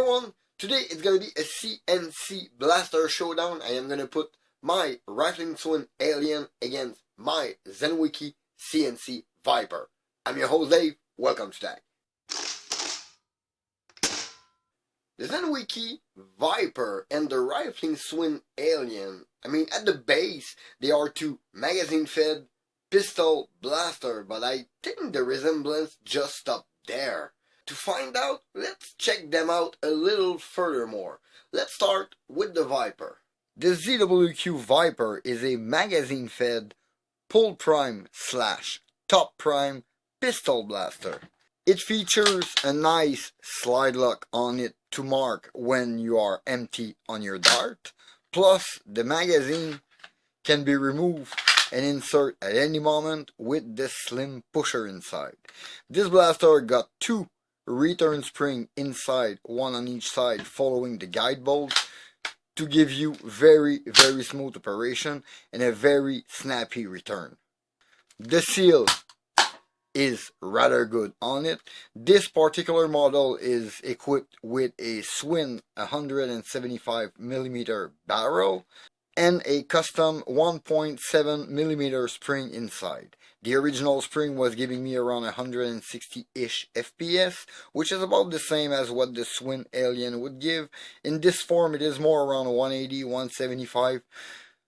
everyone, today it's gonna be a CNC Blaster showdown. I am gonna put my Rifling SWIN Alien against my ZWQ CNC Viper. I'm your host Dave, welcome to that. The ZWQ Viper and the Rifling SWIN Alien, at the base they are two magazine-fed pistol blaster, but I think the resemblance just stopped there. To find out, let's check them out a little furthermore. Let's start with the Viper. The ZWQ Viper is a magazine-fed pull prime / top prime pistol blaster. It features a nice slide lock on it to mark when you are empty on your dart. Plus, the magazine can be removed and insert at any moment with this slim pusher inside. This blaster got two return spring inside, one on each side following the guide bolts to give you very smooth operation and a very snappy return. The seal is rather good on it. This particular model is equipped with a SWIN 175mm barrel and a custom 1.7mm spring inside. The original spring was giving me around 160-ish FPS, which is about the same as what the SWIN Alien would give. In this form it is more around 180, 175,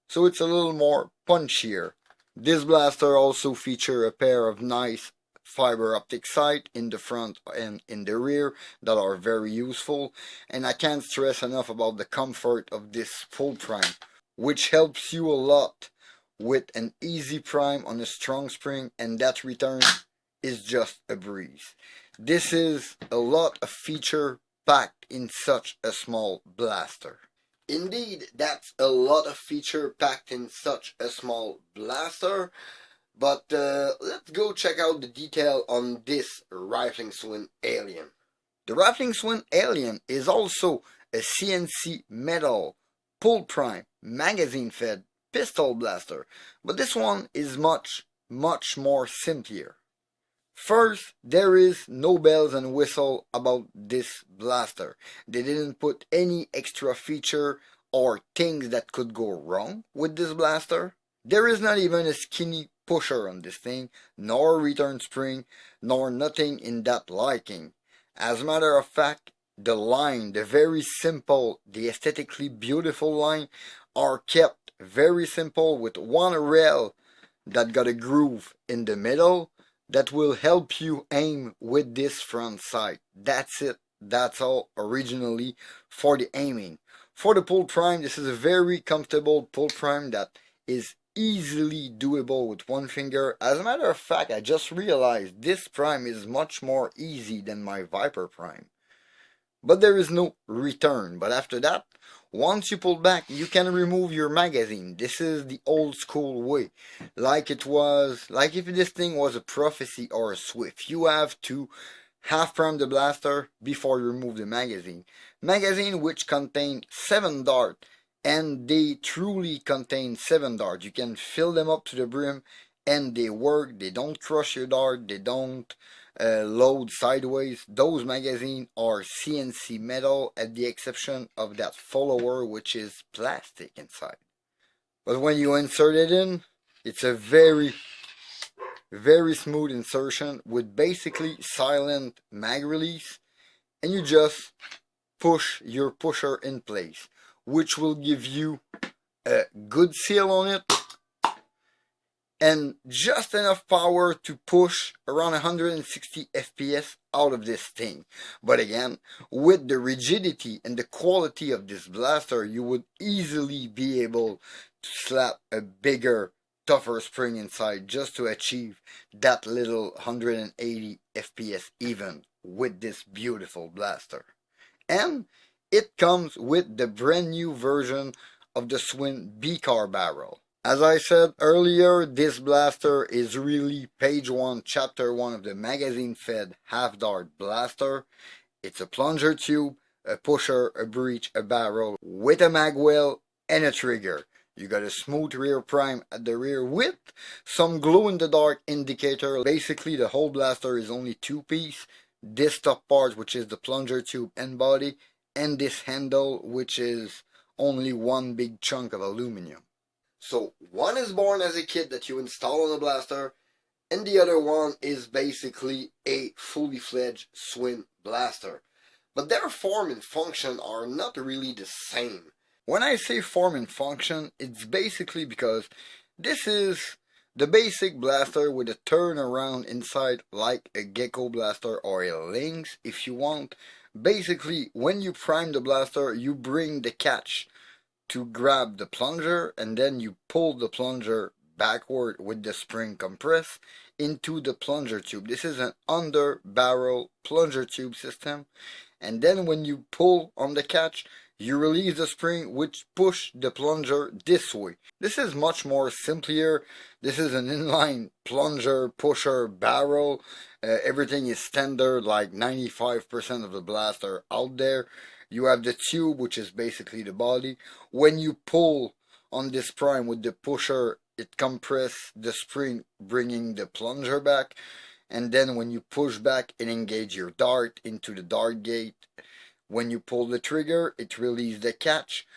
so it's a little more punchier. This blaster also features a pair of nice fiber optic sight in the front and in the rear that are very useful, and I can't stress enough about the comfort of this full prime, which helps you a lot with an easy prime on a strong spring, and that return is just a breeze. This is a lot of feature packed in such a small blaster. Indeed, that's a lot of feature packed in such a small blaster. But let's go check out the detail on this Rifling SWIN Alien. The Rifling SWIN Alien is also a CNC metal pull prime magazine fed pistol blaster, but this one is much more simpler. First, there is no bells and whistle about this blaster. They didn't put any extra feature or things that could go wrong with this blaster. There is not even a skinny pusher on this thing, nor return spring, nor nothing in that liking. As a matter of fact, the line, the very simple, the aesthetically beautiful line, are kept very simple with one rail that got a groove in the middle that will help you aim with this front sight. That's it. That's all originally for the aiming. For the pull prime, this is a very comfortable pull prime that is easily doable with one finger. As a matter of fact, I just realized this prime is much more easy than my Viper prime. But there is no return. But after that, once you pull back, you can remove your magazine. This is the old school way. Like if this thing was a Prophecy or a Swift. You have to half prime the blaster before you remove the magazine. Magazine which contain 7 darts. And they truly contain 7 darts. You can fill them up to the brim and they work. They don't crush your dart. They don't load sideways. Those magazines are CNC metal at the exception of that follower which is plastic inside. But when you insert it in, it's a very smooth insertion with basically silent mag release, and you just push your pusher in place, which will give you a good seal on it and just enough power to push around 160 FPS out of this thing. But again, with the rigidity and the quality of this blaster, you would easily be able to slap a bigger, tougher spring inside just to achieve that little 180 FPS even with this beautiful blaster. And it comes with the brand new version of the SWIN B-Car barrel. As I said earlier, this blaster is really page 1, chapter 1 of the magazine-fed half-dart blaster. It's a plunger tube, a pusher, a breech, a barrel with a mag well and a trigger. You got a smooth rear prime at the rear with some glow-in-the-dark indicator. Basically, the whole blaster is only 2-piece. This top part, which is the plunger tube and body, and this handle, which is only one big chunk of aluminum. So one is born as a kit that you install on a blaster, and the other one is basically a fully fledged SWIN blaster. But their form and function are not really the same. When I say form and function, it's basically because this is the basic blaster with a turnaround inside like a gecko blaster or a lynx if you want. Basically, when you prime the blaster, you bring the catch to grab the plunger, and then you pull the plunger backward with the spring compress into the plunger tube. This is an under barrel plunger tube system, and then when you pull on the catch, you release the spring which push the plunger this way. This is much more simpler. This is an inline plunger pusher barrel. Everything is standard, like 95% of the blaster out there. You have the tube, which is basically the body. When you pull on this prime with the pusher, it compresses the spring, bringing the plunger back. And then when you push back, it engages your dart into the dart gate. When you pull the trigger, it releases the catch,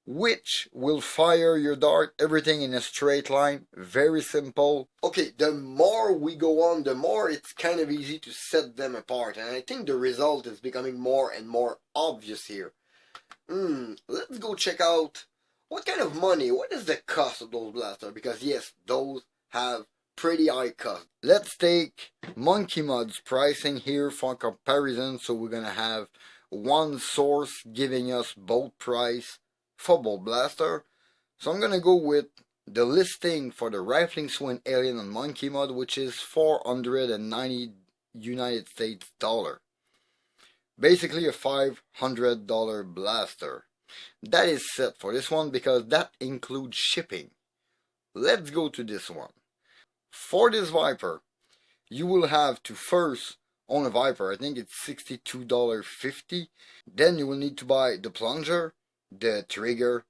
which will fire your dart, everything in a straight line. Very simple. Okay, the more we go on, the more it's kind of easy to set them apart, and I think the result is becoming more and more obvious here. Let's go check out what kind of money, what is the cost of those blasters, because yes, those have pretty high cost. Let's take Monkey Mod's pricing here for comparison, so we're gonna have one source giving us both price for both blaster. So I'm gonna go with the listing for the Rifling SWIN Alien on Monkey Mod, which is $490 United States dollar. Basically a $500 blaster. That is set for this one because that includes shipping. Let's go to this one. For this Viper, you will have to first own a Viper. I think it's $62.50. Then you will need to buy the plunger, the trigger,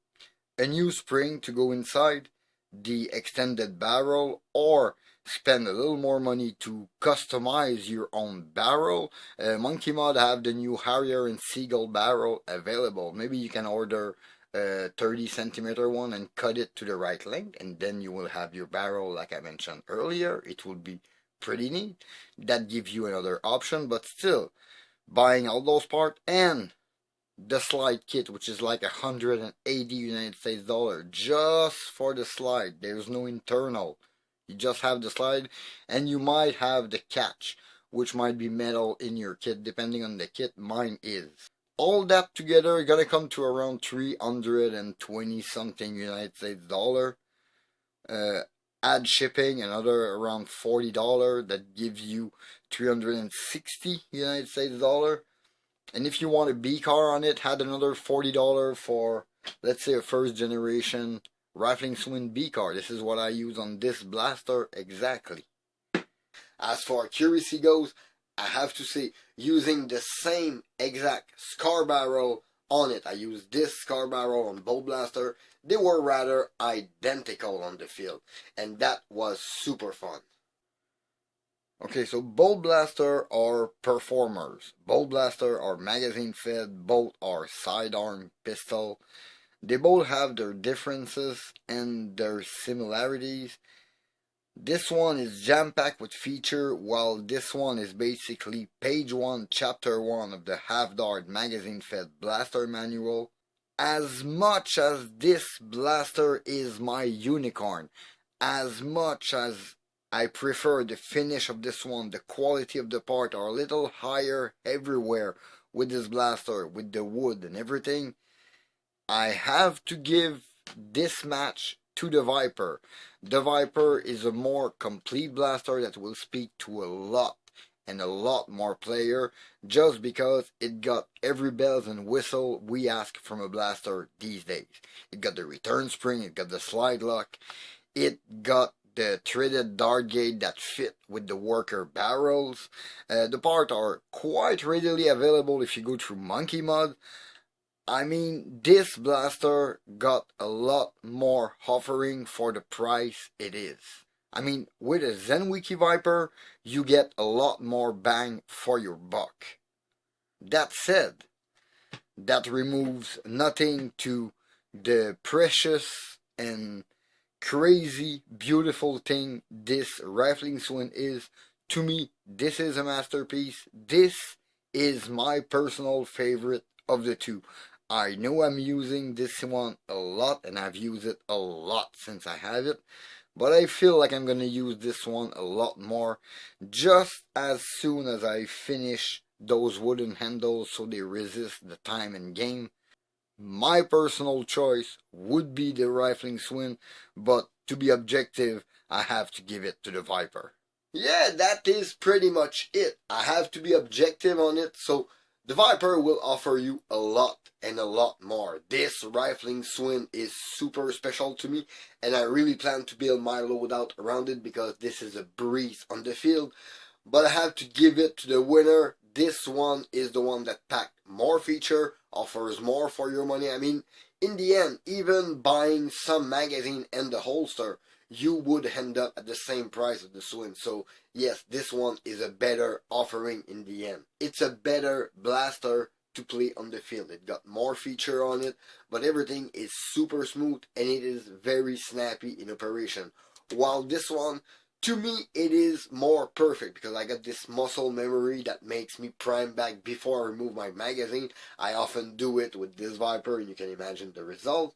a new spring to go inside, the extended barrel, or spend a little more money to customize your own barrel. Monkey Mod have the new Harrier and Seagull barrel available. Maybe you can order a 30 centimeter one and cut it to the right length, and then you will have your barrel like I mentioned earlier. It will be pretty neat. That gives you another option, but still, buying all those parts and the slide kit, which is like 180 United States dollar just for the slide. There's no internal. You just have the slide, and you might have the catch, which might be metal in your kit, depending on the kit. Mine is. All that together gonna come to around 320 something United States dollar. Add shipping, another around $40. That gives you 360 United States dollar. And if you want a B car on it, add another $40 for, let's say, a first generation Rifling SWIN B car. This is what I use on this blaster exactly. As far accuracy goes, I have to say, using the same exact scar barrel on it, I used this scar barrel on both blaster. They were rather identical on the field, and that was super fun. Okay, so both blaster are performers. Both blaster are magazine fed, both are sidearm pistol. They both have their differences and their similarities. This one is jam-packed with feature, while this one is basically page 1, chapter 1 of the half-dart magazine-fed blaster manual. As much as this blaster is my unicorn, as much as I prefer the finish of this one, the quality of the part are a little higher everywhere with this blaster, with the wood and everything, I have to give this match to the Viper. The Viper is a more complete blaster that will speak to a lot and a lot more player, just because it got every bells and whistle we ask from a blaster these days. It got the return spring, it got the slide lock, it got the threaded dart gate that fit with the worker barrels. The parts are quite readily available if you go through Monkey Mod. I mean, this blaster got a lot more offering for the price it is. I mean, with a Zhenweiqi Viper, you get a lot more bang for your buck. That said, that removes nothing to the precious and crazy beautiful thing this Rifling SWIN is. To me, this is a masterpiece. This is my personal favorite of the two. I know I'm using this one a lot, and I've used it a lot since I have it, but I feel like I'm gonna use this one a lot more just as soon as I finish those wooden handles so they resist the time and game. My personal choice would be the Rifling SWIN, but to be objective, I have to give it to the Viper. Yeah, that is pretty much it. I have to be objective on it, so the Viper will offer you a lot and a lot more. This Rifling SWIN is super special to me, and I really plan to build my loadout around it because this is a breeze on the field. But I have to give it to the winner. This one is the one that packed more feature, offers more for your money. I mean, in the end, even buying some magazine and the holster, you would end up at the same price of the SWIN. So yes, this one is a better offering in the end. It's a better blaster to play on the field. It got more feature on it, but everything is super smooth and it is very snappy in operation. While this one, to me, it is more perfect because I got this muscle memory that makes me prime back before I remove my magazine. I often do it with this Viper, and you can imagine the result.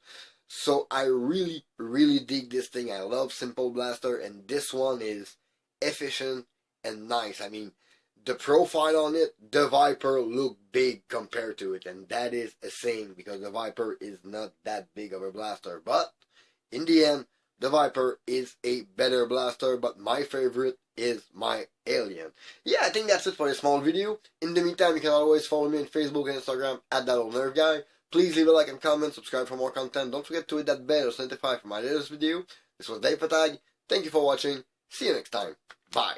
So I really, really dig this thing. I love Simple Blaster, and this one is efficient and nice. I mean, the profile on it, the Viper look big compared to it, and that is a saying because the Viper is not that big of a blaster. But in the end, the Viper is a better blaster, but my favorite is my Alien. Yeah, I think that's it for this small video. In the meantime, you can always follow me on Facebook and Instagram at ThatOldNerveGuy. Please leave a like and comment, subscribe for more content. Don't forget to hit that bell to notify for my latest video. This was Dave Patag. Thank you for watching. See you next time. Bye.